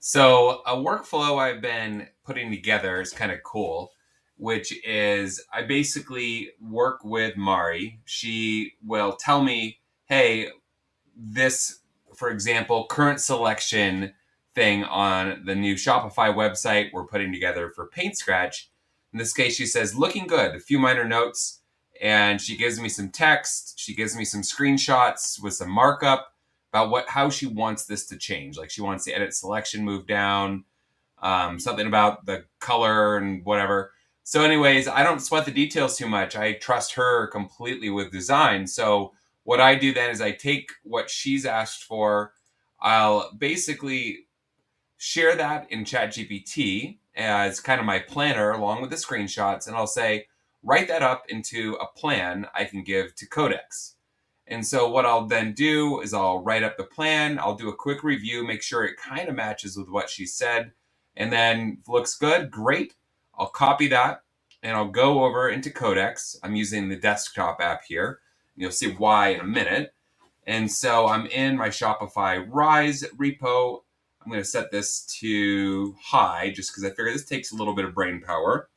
So a workflow I've been putting together is kind of cool, which is I basically work with Mari. She will tell me, hey, this, for example, current selection thing on the new Shopify website we're putting together for Paint Scratch. In this case, she says, looking good, a few minor notes, and she gives me some text. She gives me some screenshots with some markup about how she wants this to change. Like she wants the edit selection moved down, something about the color and whatever. So anyways, I don't sweat the details too much. I trust her completely with design. So what I do then is I take what she's asked for. I'll basically share that in ChatGPT as kind of my planner along with the screenshots. And I'll say, write that up into a plan I can give to Codex. And so what I'll then do is I'll write up the plan. I'll do a quick review, make sure it kind of matches with what she said. And then if it looks good, great. I'll copy that and I'll go over into Codex. I'm using the desktop app here. You'll see why in a minute. And so I'm in my Shopify Rise repo. I'm going to set this to high just because I figure this takes a little bit of brain power.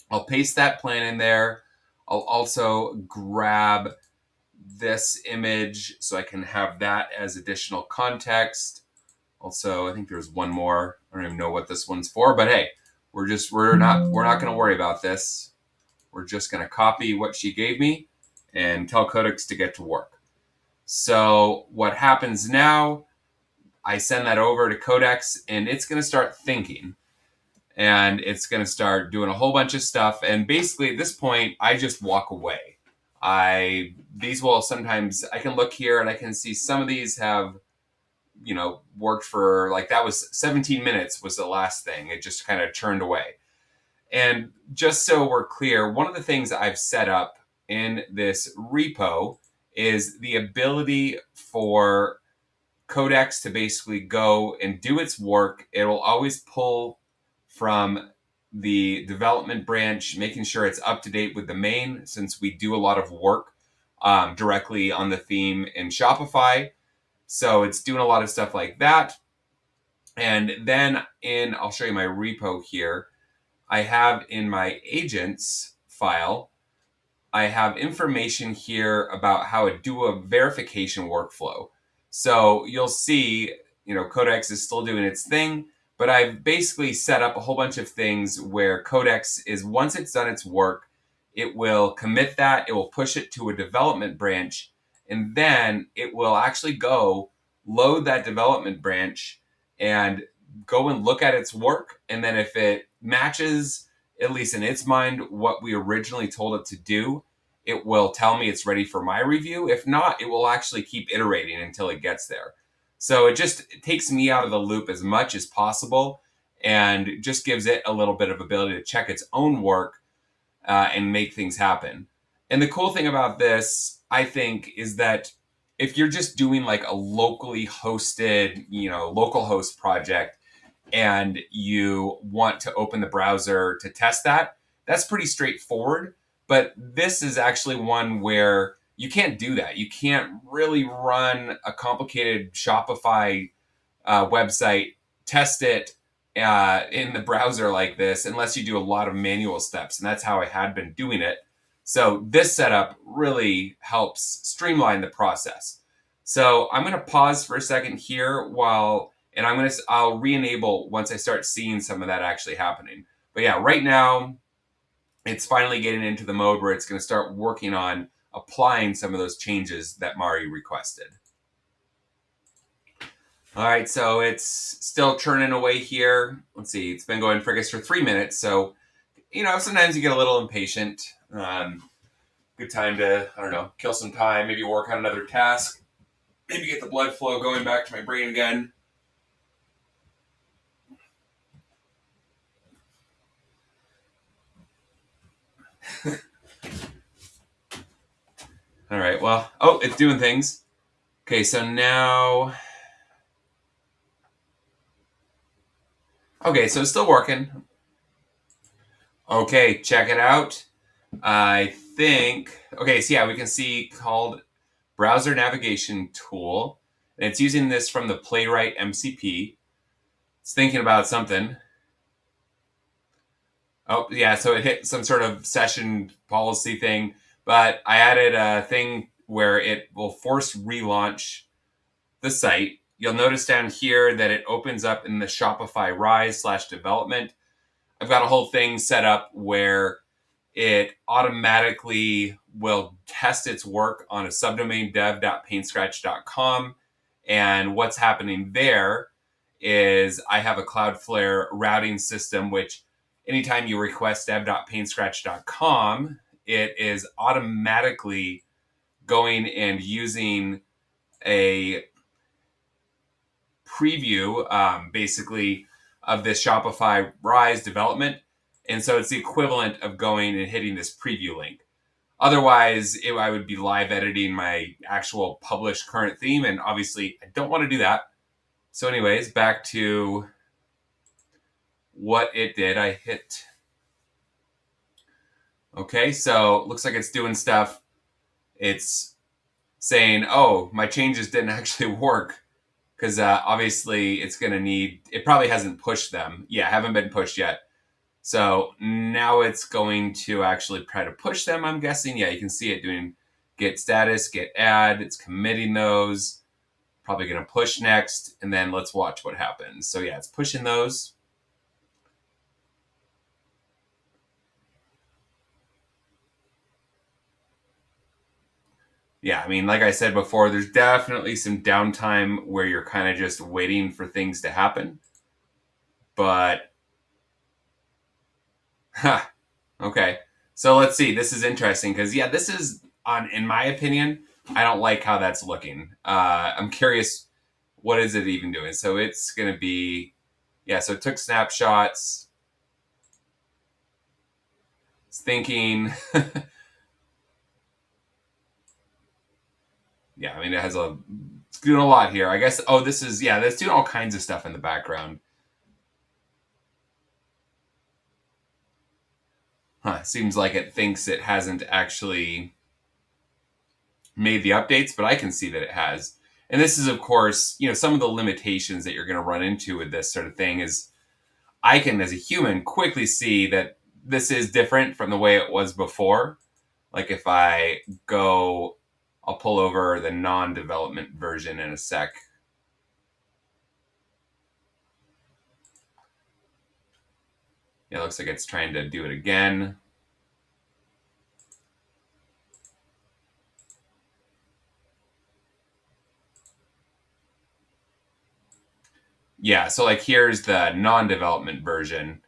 I'll paste that plan in there. I'll also grab this image so I can have that as additional context. Also, I think there's one more. I don't even know what this one's for, but hey, we're not going to worry about this. We're just going to copy what she gave me and tell Codex to get to work. So what happens now, I send that over to Codex and it's going to start thinking and it's going to start doing a whole bunch of stuff. And basically at this point, I just walk away. These will sometimes, I can look here and I can see some of these have, worked for like that was 17 minutes was the last thing. It just kind of turned away. And just so we're clear, one of the things I've set up in this repo is the ability for Codex to basically go and do its work. It will always pull from the development branch, making sure it's up to date with the main, since we do a lot of work directly on the theme in Shopify. So it's doing a lot of stuff like that. And then I'll show you my repo here. I have in my agents file, I have information here about how to do a verification workflow. So you'll see, Codex is still doing its thing, but I've basically set up a whole bunch of things where Codex is, once it's done its work, it will commit that, it will push it to a development branch, and then it will actually go load that development branch and go and look at its work. And then if it matches, at least in its mind, what we originally told it to do, it will tell me it's ready for my review. If not, it will actually keep iterating until it gets there. So it takes me out of the loop as much as possible and just gives it a little bit of ability to check its own work and make things happen. And the cool thing about this, I think, is that if you're just doing like a locally hosted, local host project and you want to open the browser to test that, that's pretty straightforward. But this is actually one where you can't do that. You can't really run a complicated Shopify website, test it in the browser like this, unless you do a lot of manual steps. And that's how I had been doing it. So this setup really helps streamline the process. So I'm going to pause for a second here and I'll re-enable once I start seeing some of that actually happening. But yeah, right now, it's finally getting into the mode where it's going to start working on applying some of those changes that Mari requested. All right, so it's still churning away here. Let's see, it's been going for 3 minutes. So, sometimes you get a little impatient. Good time to, kill some time, maybe work on another task, maybe get the blood flow going back to my brain again. All right, well, it's doing things. Okay, so now, okay, so it's still working. Okay, check it out. I think, okay, so yeah, we can see called browser navigation tool. And it's using this from the Playwright MCP. It's thinking about something. Oh, yeah, so it hit some sort of session policy thing, but I added a thing where it will force relaunch the site. You'll notice down here that it opens up in the Shopify Rise/development. I've got a whole thing set up where it automatically will test its work on a subdomain dev.painscratch.com. And what's happening there is I have a Cloudflare routing system, which anytime you request dev.painscratch.com, it is automatically going and using a preview, basically, of this Shopify Rise development. And so it's the equivalent of going and hitting this preview link. Otherwise, I would be live editing my actual published current theme, and obviously I don't want to do that. So anyways, back to what it did. I hit. Okay, so looks like it's doing stuff. It's saying, oh, my changes didn't actually work. Because obviously it's going to need, it probably hasn't pushed them. Yeah, haven't been pushed yet. So now it's going to actually try to push them, I'm guessing. Yeah, you can see it doing git status, git add. It's committing those. Probably going to push next. And then let's watch what happens. So yeah, it's pushing those. Yeah, I mean, like I said before, there's definitely some downtime where you're kind of just waiting for things to happen. But, okay. So let's see. This is interesting because, yeah, this is, in my opinion, I don't like how that's looking. I'm curious, what is it even doing? So it's going to be, yeah, so it took snapshots. It's thinking. Yeah, I mean, it's doing a lot here. I guess, oh, this is, yeah, that's doing all kinds of stuff in the background. Seems like it thinks it hasn't actually made the updates, but I can see that it has. And this is, of course, some of the limitations that you're going to run into with this sort of thing is I can, as a human, quickly see that this is different from the way it was before. Like if I go, I'll pull over the non-development version in a sec. Yeah, it looks like it's trying to do it again. Yeah, so like here's the non-development version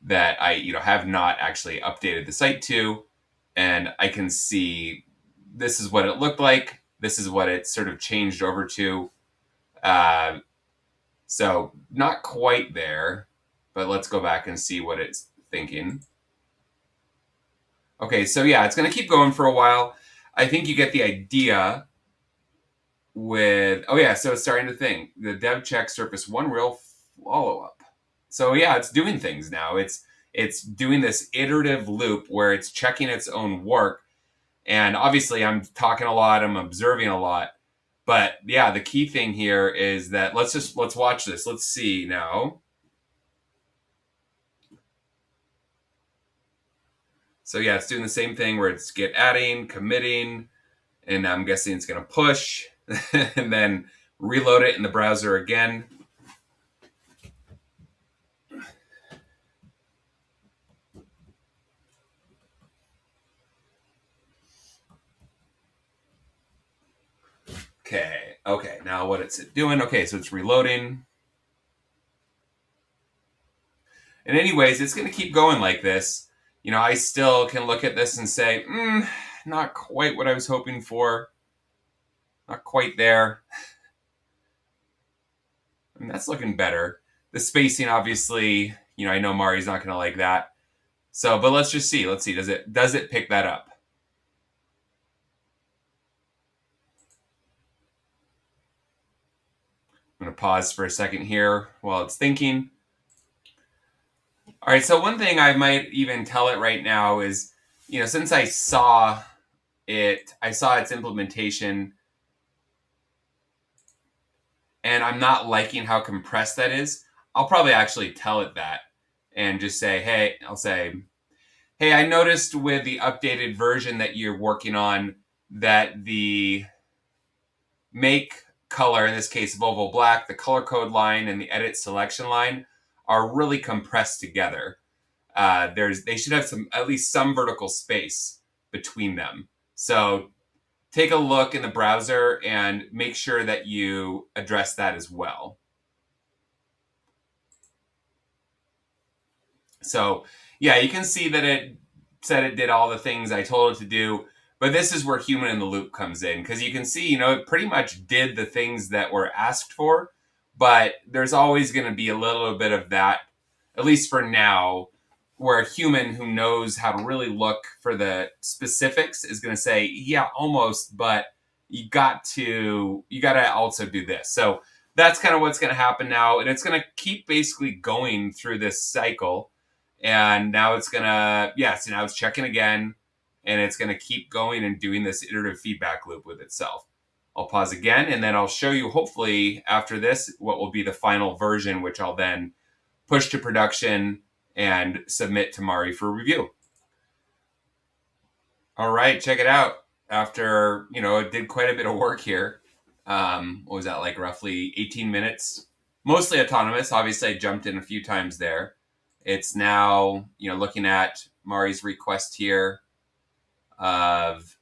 that I have not actually updated the site to, and I can see this is what it looked like. This is what it sort of changed over to. So not quite there, but let's go back and see what it's thinking. Okay, so yeah, it's going to keep going for a while. I think you get the idea with, oh yeah, so it's starting to think. The dev check surface one real follow-up. So yeah, it's doing things now. It's doing this iterative loop where it's checking its own work. And obviously I'm talking a lot, I'm observing a lot. But yeah, the key thing here is that let's watch this. Let's see now. So yeah, it's doing the same thing where it's git adding, committing, and I'm guessing it's going to push and then reload it in the browser again. Okay, now what it's doing? Okay, so it's reloading. And anyways, it's going to keep going like this. I still can look at this and say, not quite what I was hoping for. Not quite there. I mean, that's looking better. The spacing, obviously, I know Mari's not going to like that. So, but let's just see. Let's see. Does it pick that up? I'm going to pause for a second here while it's thinking. All right, so one thing I might even tell it right now is, since I saw its implementation, and I'm not liking how compressed that is. I'll probably actually tell it that and just say, hey, I'll say, hey, I noticed with the updated version that you're working on that the make color, in this case Volvo Black, the color code line and the edit selection line are really compressed together. They should have at least some vertical space between them. So take a look in the browser and make sure that you address that as well. So yeah, you can see that it said it did all the things I told it to do, but this is where human in the loop comes in, because you can see, it pretty much did the things that were asked for, but there's always going to be a little bit of that, at least for now, where a human who knows how to really look for the specifics is going to say, yeah, almost, but you got to also do this. So that's kind of what's going to happen now, and it's going to keep basically going through this cycle. And now it's gonna, so now it's checking again, and it's gonna keep going and doing this iterative feedback loop with itself. I'll pause again, and then I'll show you, hopefully after this, what will be the final version, which I'll then push to production and submit to Mari for review. All right, check it out. After, it did quite a bit of work here. What was that, like roughly 18 minutes? Mostly autonomous. Obviously, I jumped in a few times there. It's now, looking at Mari's request here of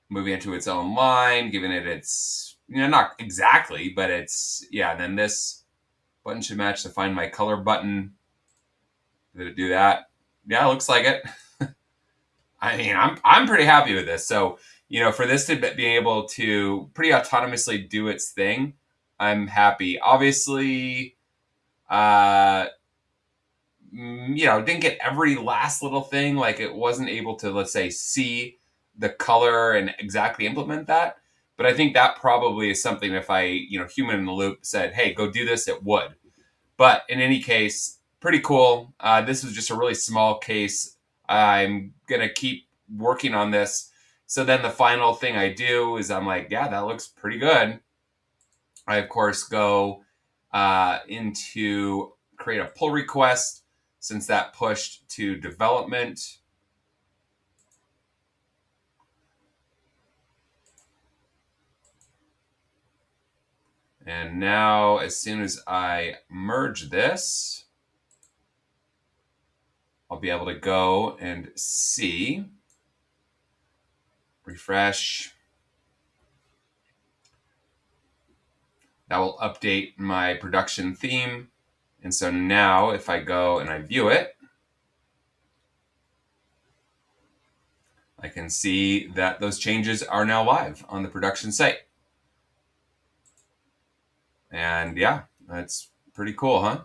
moving into its own line, giving it its, not exactly, but it's, and then this button should match the Find My Color button. Did it do that? Yeah, it looks like it. I mean, I'm pretty happy with this. So, for this to be able to pretty autonomously do its thing, I'm happy. Obviously, didn't get every last little thing. Like, it wasn't able to, let's say, see the color and exactly implement that. But I think that probably is something, if I, human in the loop said, hey, go do this, it would. But in any case, pretty cool. This was just a really small case. I'm going to keep working on this. So then the final thing I do is I'm like, yeah, that looks pretty good. I, of course, go into create a pull request, since that pushed to development. And now, as soon as I merge this, I'll be able to go and see, refresh. That will update my production theme. And so now if I go and I view it, I can see that those changes are now live on the production site. And yeah, that's pretty cool, huh?